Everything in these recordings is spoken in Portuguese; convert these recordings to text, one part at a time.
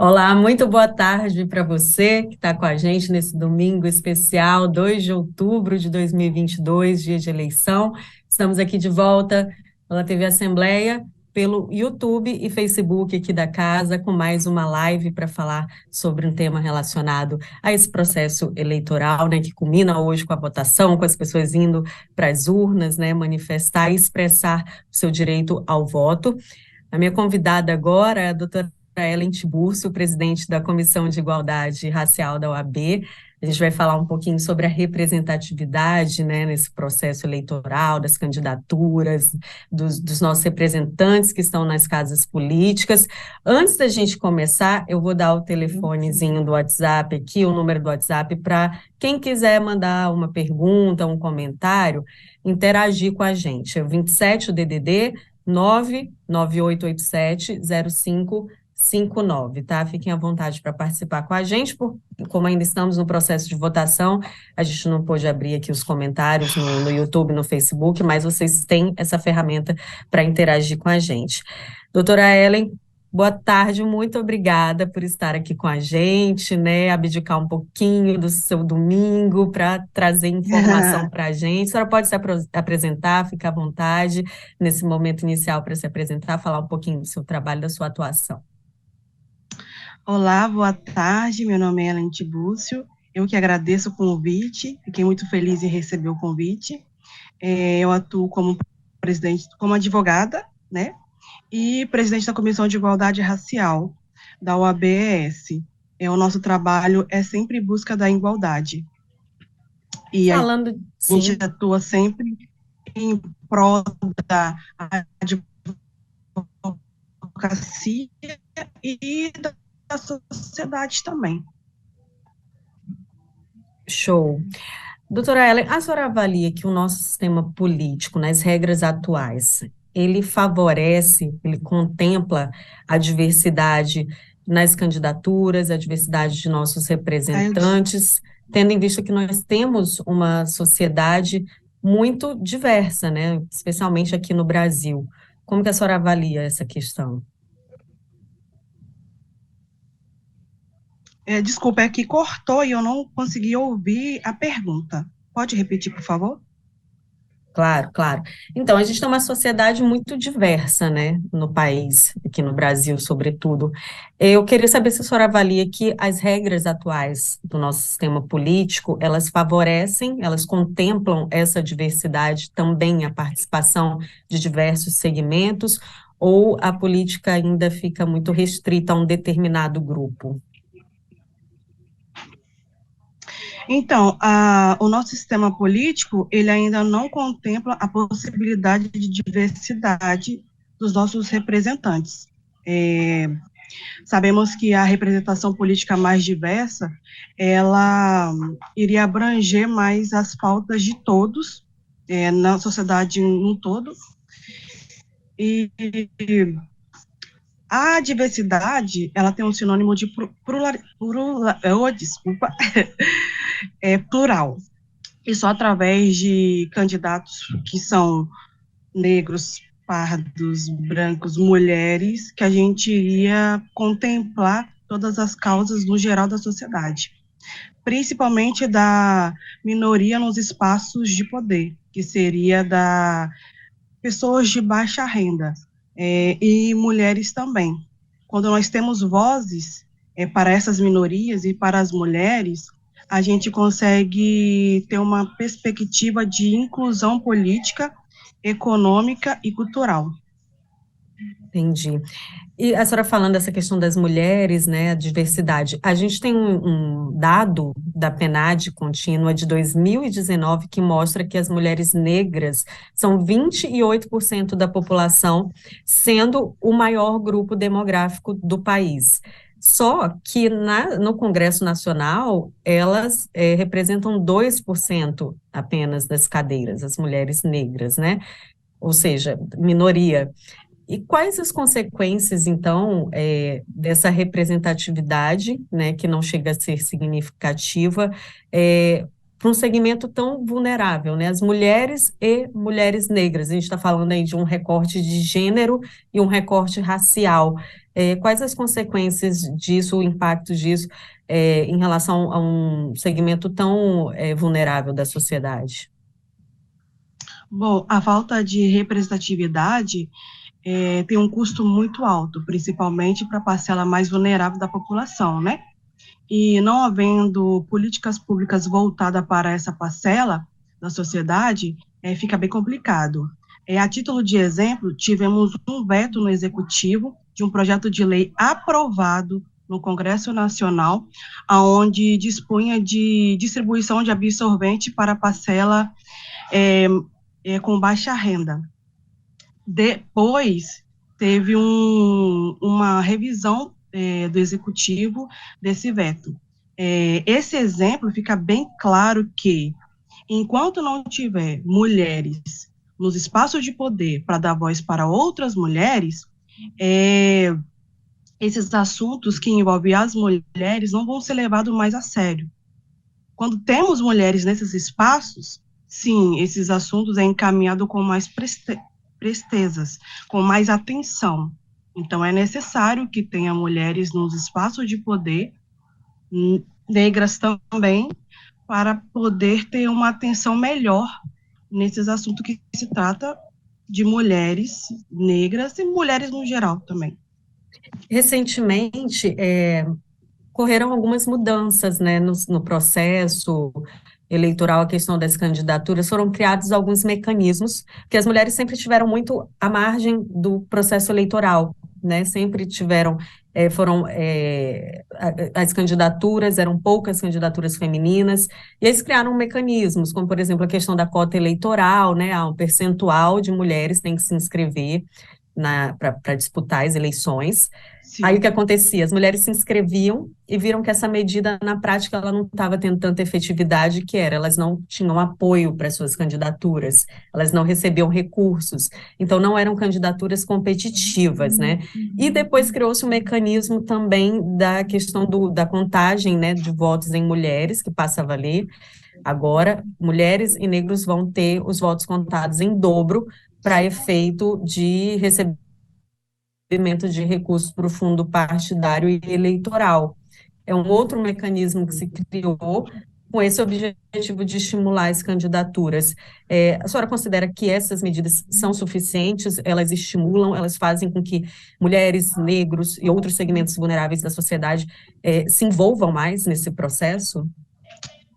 Olá, muito boa tarde para você que está com a gente nesse domingo especial, 2 de outubro de 2022, dia de eleição. Estamos aqui de volta pela TV Assembleia, pelo YouTube e Facebook aqui da casa, com mais uma live para falar sobre um tema relacionado a esse processo eleitoral, né, que culmina hoje com a votação, com as pessoas indo para as urnas, né, manifestar e expressar o seu direito ao voto. A minha convidada agora é a doutora Ellen Tiburcio, presidente da Comissão de Igualdade Racial da OAB. A gente vai falar um pouquinho sobre a representatividade, né, nesse processo eleitoral, das candidaturas, dos nossos representantes que estão nas casas políticas. Antes da gente começar, eu vou dar o telefonezinho do WhatsApp aqui, o número do WhatsApp, para quem quiser mandar uma pergunta, um comentário, interagir com a gente. É o 27, o DDD 99887-0559, tá? Fiquem à vontade para participar com a gente, como ainda estamos no processo de votação, a gente não pôde abrir aqui os comentários no YouTube, no Facebook, mas vocês têm essa ferramenta para interagir com a gente. Doutora Ellen, boa tarde, muito obrigada por estar aqui com a gente, né? Abdicar um pouquinho do seu domingo para trazer informação para a gente. A senhora pode se apresentar, fica à vontade nesse momento inicial para se apresentar, falar um pouquinho do seu trabalho, da sua atuação. Olá, boa tarde, meu nome é Ellen Tibúcio, eu que agradeço o convite, fiquei muito feliz em receber o convite. Eu atuo como presidente, como advogada, né, e presidente da Comissão de Igualdade Racial da OABES. O nosso trabalho é sempre em busca da igualdade, e a Falando, gente sim, atua sempre em prol da advocacia e da sociedade também. show. Doutora Ellen, a senhora avalia que o nosso sistema político, nas regras atuais, ele favorece, ele contempla a diversidade nas candidaturas, a diversidade de nossos representantes, tendo em vista que nós temos uma sociedade muito diversa, né? Especialmente aqui no Brasil. Como que a senhora avalia essa questão? Desculpa, é que cortou e eu não consegui ouvir a pergunta. Pode repetir, por favor? Claro, claro. Então, a gente tem uma sociedade muito diversa, né, no país, aqui no Brasil, sobretudo. Eu queria saber se a senhora avalia que as regras atuais do nosso sistema político, elas favorecem, elas contemplam essa diversidade, também a participação de diversos segmentos, ou a política ainda fica muito restrita a um determinado grupo? Então, o nosso sistema político, ele ainda não contempla a possibilidade de diversidade dos nossos representantes. É, Sabemos que a representação política mais diversa, ela iria abranger mais as pautas de todos, na sociedade um todo, e a diversidade, ela tem um sinônimo de desculpa, plural. E só através de candidatos que são negros, pardos, brancos, mulheres, que a gente iria contemplar todas as causas no geral da sociedade, principalmente da minoria nos espaços de poder, que seria da pessoas de baixa renda, e mulheres também. Quando nós temos vozes para essas minorias e para as mulheres, a gente consegue ter uma perspectiva de inclusão política, econômica e cultural. Entendi. E a senhora falando dessa questão das mulheres, né, a diversidade, a gente tem um dado da PNAD contínua de 2019 que mostra que as mulheres negras são 28% da população, sendo o maior grupo demográfico do país. Só que no Congresso Nacional, elas representam 2% apenas das cadeiras, as mulheres negras, né? Ou seja, minoria. E quais as consequências, então, dessa representatividade, né, que não chega a ser significativa, para um segmento tão vulnerável, né? As mulheres e mulheres negras. A gente está falando aí de um recorte de gênero e um recorte racial. Quais as consequências disso, o impacto disso, em relação a um segmento tão vulnerável da sociedade? Bom, a falta de representatividade tem um custo muito alto, principalmente para a parcela mais vulnerável da população, né? E não havendo políticas públicas voltadas para essa parcela da sociedade, fica bem complicado. A título de exemplo, tivemos um veto no Executivo de um projeto de lei aprovado no Congresso Nacional, aonde dispunha de distribuição de absorvente para a parcela com baixa renda. Depois, teve uma revisão do executivo desse veto. Esse exemplo fica bem claro que, enquanto não tiver mulheres nos espaços de poder para dar voz para outras mulheres, esses assuntos que envolvem as mulheres não vão ser levados mais a sério. Quando temos mulheres nesses espaços, sim, esses assuntos é encaminhado com mais prestezas, com mais atenção. Então, é necessário que tenha mulheres nos espaços de poder, negras também, para poder ter uma atenção melhor nesses assuntos que se trata de mulheres negras e mulheres no geral também. Recentemente, ocorreram algumas mudanças, né, no processo eleitoral, a questão das candidaturas, foram criados alguns mecanismos, que as mulheres sempre tiveram muito à margem do processo eleitoral, né, sempre tiveram, as candidaturas, eram poucas candidaturas femininas, e eles criaram mecanismos, como, por exemplo, a questão da cota eleitoral, né, há um percentual de mulheres que tem que se inscrever para disputar as eleições. Aí o Sim. que acontecia? As mulheres se inscreviam e viram que essa medida, na prática, ela não estava tendo tanta efetividade que era, elas não tinham apoio para suas candidaturas, elas não recebiam recursos, então não eram candidaturas competitivas, né? E depois criou-se um mecanismo também da questão da contagem, né, de votos em mulheres, que passa a valer. Agora, mulheres e negros vão ter os votos contados em dobro para efeito de recebimento de recursos para o fundo partidário e eleitoral. É um outro mecanismo que se criou com esse objetivo de estimular as candidaturas. A senhora considera que essas medidas são suficientes? Elas estimulam, elas fazem com que mulheres, negros e outros segmentos vulneráveis da sociedade se envolvam mais nesse processo?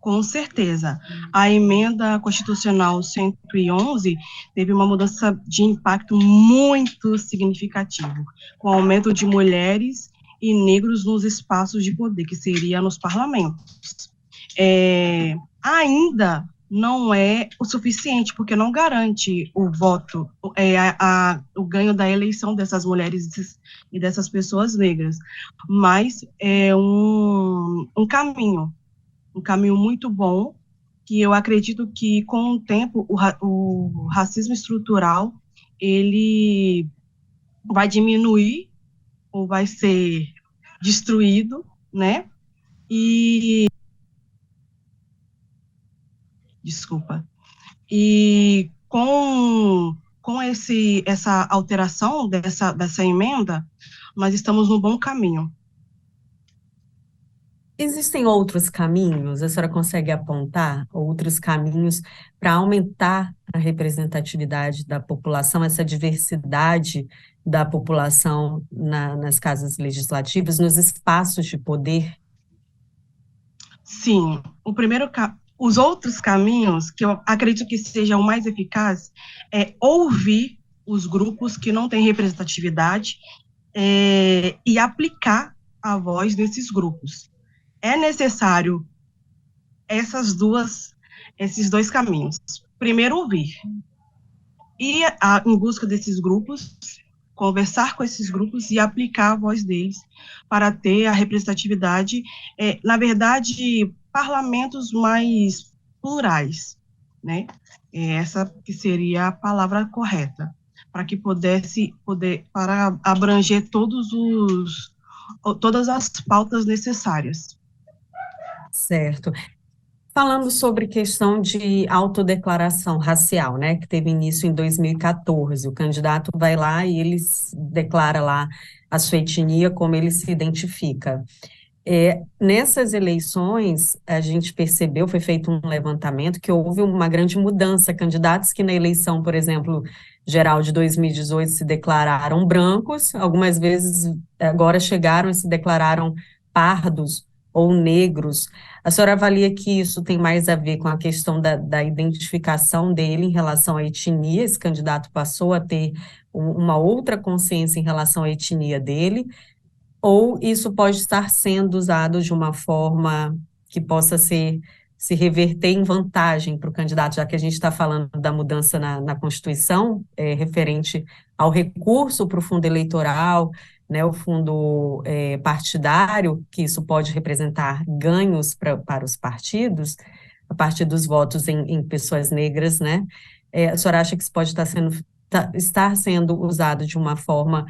Com certeza. A emenda constitucional 111 teve uma mudança de impacto muito significativo, com o aumento de mulheres e negros nos espaços de poder, que seria nos parlamentos. Ainda não é o suficiente, porque não garante o voto, o ganho da eleição dessas mulheres e dessas pessoas negras, mas é um caminho muito bom, que eu acredito que, com o tempo, o racismo estrutural, ele vai diminuir, ou vai ser destruído, né? E, desculpa, e com essa alteração dessa emenda, nós estamos no bom caminho. Existem outros caminhos, a senhora consegue apontar outros caminhos para aumentar a representatividade da população, essa diversidade da população nas casas legislativas, nos espaços de poder? Sim, os outros caminhos, que eu acredito que sejam mais eficazes, é ouvir os grupos que não têm representatividade e aplicar a voz desses grupos. É necessário esses dois caminhos. Primeiro, ouvir. Ir em busca desses grupos, conversar com esses grupos e aplicar a voz deles para ter a representatividade, na verdade, parlamentos mais plurais, né? Essa que seria a palavra correta, para que para abranger todas as pautas necessárias. Certo. Falando sobre questão de autodeclaração racial, né, que teve início em 2014, o candidato vai lá e ele declara lá a sua etnia, como ele se identifica. Nessas eleições, a gente percebeu, foi feito um levantamento, que houve uma grande mudança. Candidatos que na eleição, por exemplo, geral de 2018 se declararam brancos, algumas vezes agora chegaram e se declararam pardos ou negros. A senhora avalia que isso tem mais a ver com a questão da identificação dele em relação à etnia? Esse candidato passou a ter uma outra consciência em relação à etnia dele? Ou isso pode estar sendo usado de uma forma que possa se reverter em vantagem para o candidato, já que a gente está falando da mudança na Constituição, referente ao recurso para o fundo eleitoral, né, o fundo partidário, que isso pode representar ganhos para os partidos, a partir dos votos em pessoas negras, né? A senhora acha que isso pode estar sendo usado de uma forma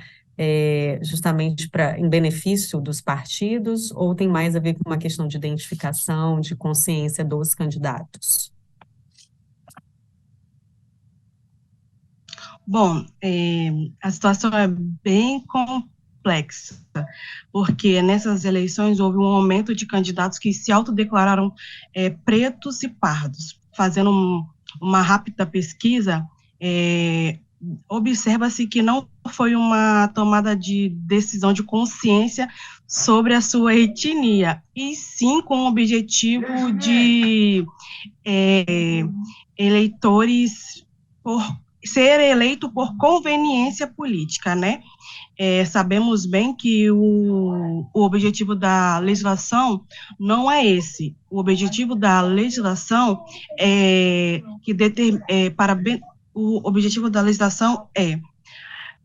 justamente em benefício dos partidos, ou tem mais a ver com uma questão de identificação, de consciência dos candidatos? Bom, a situação é bem complexa, porque nessas eleições houve um aumento de candidatos que se autodeclararam pretos e pardos. Fazendo uma rápida pesquisa, observa-se que não foi uma tomada de decisão de consciência sobre a sua etnia, e sim com o objetivo de eleitores ser eleito por conveniência política, né? Sabemos bem que o objetivo da legislação não é esse. O objetivo da legislação o objetivo da legislação é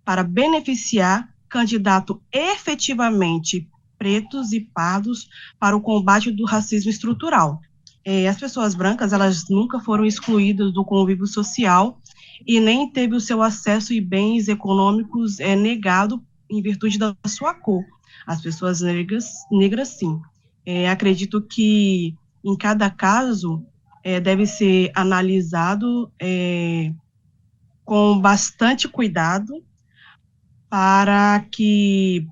para beneficiar candidatos efetivamente pretos e pardos para o combate do racismo estrutural. As pessoas brancas, elas nunca foram excluídas do convívio social e nem teve o seu acesso e bens econômicos negado em virtude da sua cor. As pessoas negras sim. Acredito que em cada caso deve ser analisado com bastante cuidado para que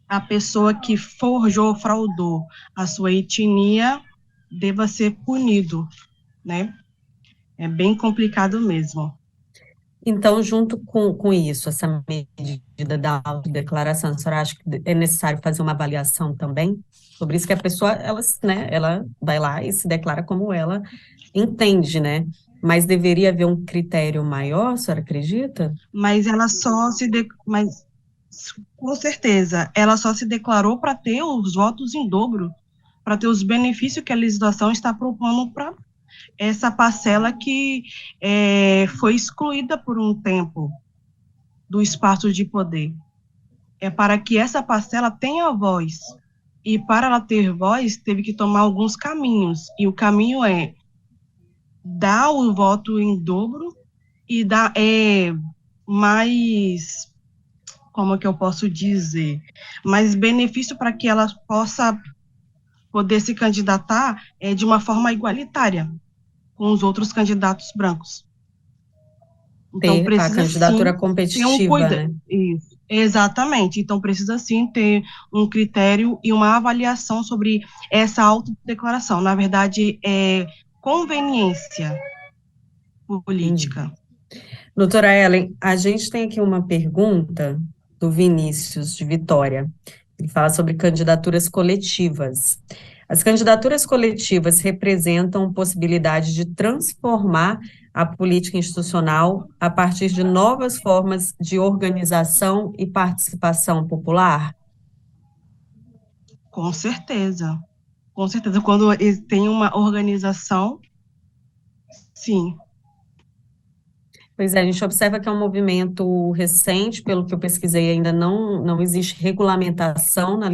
a pessoa que forjou, fraudou a sua etnia deva ser punido, né? É bem complicado mesmo. Então, junto com isso, essa medida da autodeclaração, a senhora acha que é necessário fazer uma avaliação também sobre isso, que a pessoa, ela vai lá e se declara como ela entende, né? Mas deveria haver um critério maior, a senhora acredita? Mas ela só mas com certeza, ela só se declarou para ter os votos em dobro, para ter os benefícios que a legislação está propondo para essa parcela que foi excluída por um tempo do espaço de poder. É para que essa parcela tenha voz. E para ela ter voz, teve que tomar alguns caminhos. E o caminho é dar o voto em dobro e dar mais, como é que eu posso dizer, mais benefício para que ela possa poder se candidatar de uma forma igualitária com os outros candidatos brancos. Então, Ter a precisa candidatura sim ter um competitiva, cuidado. né? Isso, exatamente. Então, precisa sim ter um critério e uma avaliação sobre essa autodeclaração. Na verdade, é conveniência política. Doutora Ellen, a gente tem aqui uma pergunta do Vinícius de Vitória. Ele fala sobre candidaturas coletivas. As candidaturas coletivas representam possibilidade de transformar a política institucional a partir de novas formas de organização e participação popular? Com certeza. Com certeza. Quando tem uma organização, sim. Pois é, a gente observa que é um movimento recente, pelo que eu pesquisei, ainda não existe regulamentação na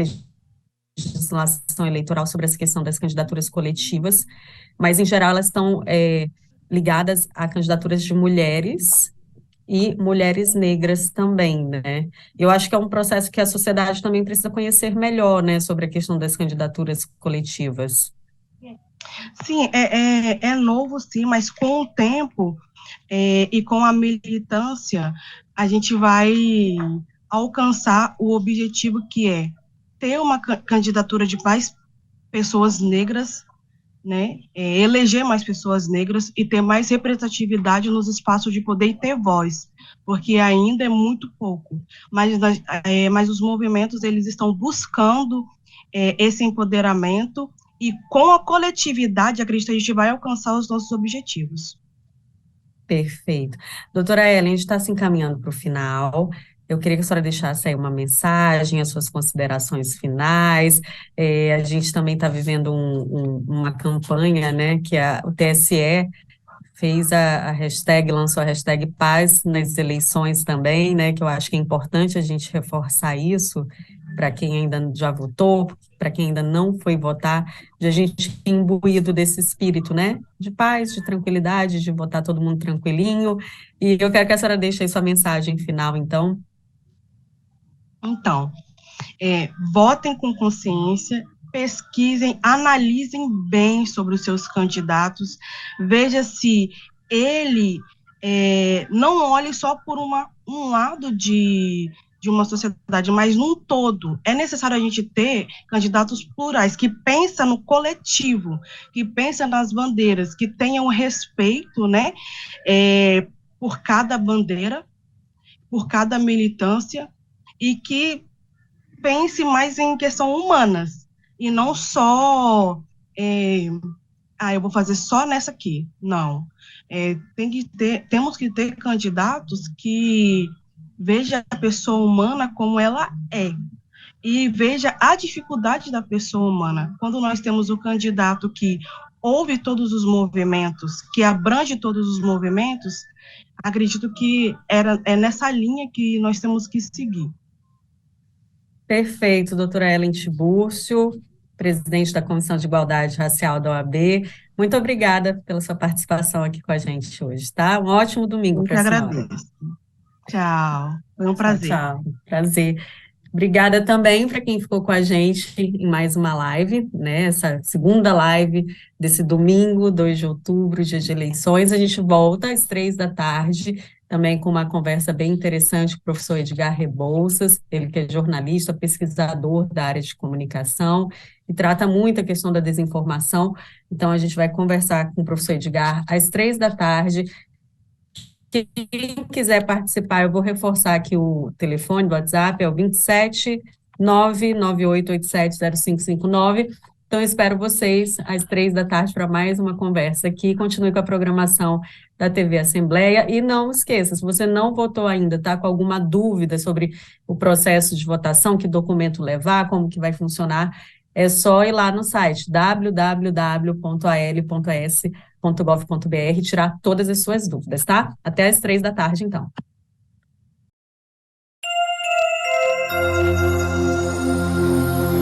legislação eleitoral sobre essa questão das candidaturas coletivas, mas, em geral, elas estão ligadas a candidaturas de mulheres e mulheres negras também, né? Eu acho que é um processo que a sociedade também precisa conhecer melhor, né, sobre a questão das candidaturas coletivas. Sim, é novo, sim, mas com o tempo e com a militância, a gente vai alcançar o objetivo que é ter uma candidatura de mais pessoas negras, né, eleger mais pessoas negras e ter mais representatividade nos espaços de poder e ter voz, porque ainda é muito pouco, mas os movimentos, eles estão buscando esse empoderamento e com a coletividade, acredito que a gente vai alcançar os nossos objetivos. Perfeito. Doutora Ellen, a gente está se encaminhando para o final. Eu queria que a senhora deixasse aí uma mensagem, as suas considerações finais. A gente também está vivendo uma campanha, né, que o TSE fez a hashtag, lançou a hashtag Paz nas eleições também, né, que eu acho que é importante a gente reforçar isso para quem ainda já votou, para quem ainda não foi votar, de a gente imbuído desse espírito, né, de paz, de tranquilidade, de votar todo mundo tranquilinho, e eu quero que a senhora deixe aí sua mensagem final, então. Então, votem com consciência, pesquisem, analisem bem sobre os seus candidatos, veja se ele não olhe só por um lado de uma sociedade, mas num todo. É necessário a gente ter candidatos plurais, que pensam no coletivo, que pensam nas bandeiras, que tenham respeito, né, por cada bandeira, por cada militância, e que pense mais em questão humanas, e não só, eu vou fazer só nessa aqui. Não. Temos que ter candidatos que veja a pessoa humana como ela é, e veja a dificuldade da pessoa humana. Quando nós temos o candidato que ouve todos os movimentos, que abrange todos os movimentos, acredito que é nessa linha que nós temos que seguir. Perfeito, doutora Ellen Tibúrcio, presidente da Comissão de Igualdade Racial da OAB. Muito obrigada pela sua participação aqui com a gente hoje, tá? Um ótimo domingo Eu para que a senhora. agradeço. Tchau. Foi um Tchau, prazer. tchau. Prazer. Obrigada também para quem ficou com a gente em mais uma live, né? Essa segunda live desse domingo, 2 de outubro, dia de eleições. A gente volta às 3 da tarde, também com uma conversa bem interessante com o professor Edgar Rebouças, ele que é jornalista, pesquisador da área de comunicação e trata muito a questão da desinformação. Então, a gente vai conversar com o professor Edgar às 3 da tarde. Quem quiser participar, eu vou reforçar aqui o telefone do WhatsApp, é o 27 998870559. Então, eu espero vocês às 3 da tarde para mais uma conversa aqui. Continue com a programação da TV Assembleia. E não esqueça, se você não votou ainda, está com alguma dúvida sobre o processo de votação, que documento levar, como que vai funcionar, é só ir lá no site www.al.s.gov.br e tirar todas as suas dúvidas, tá? Até às 3 da tarde, então.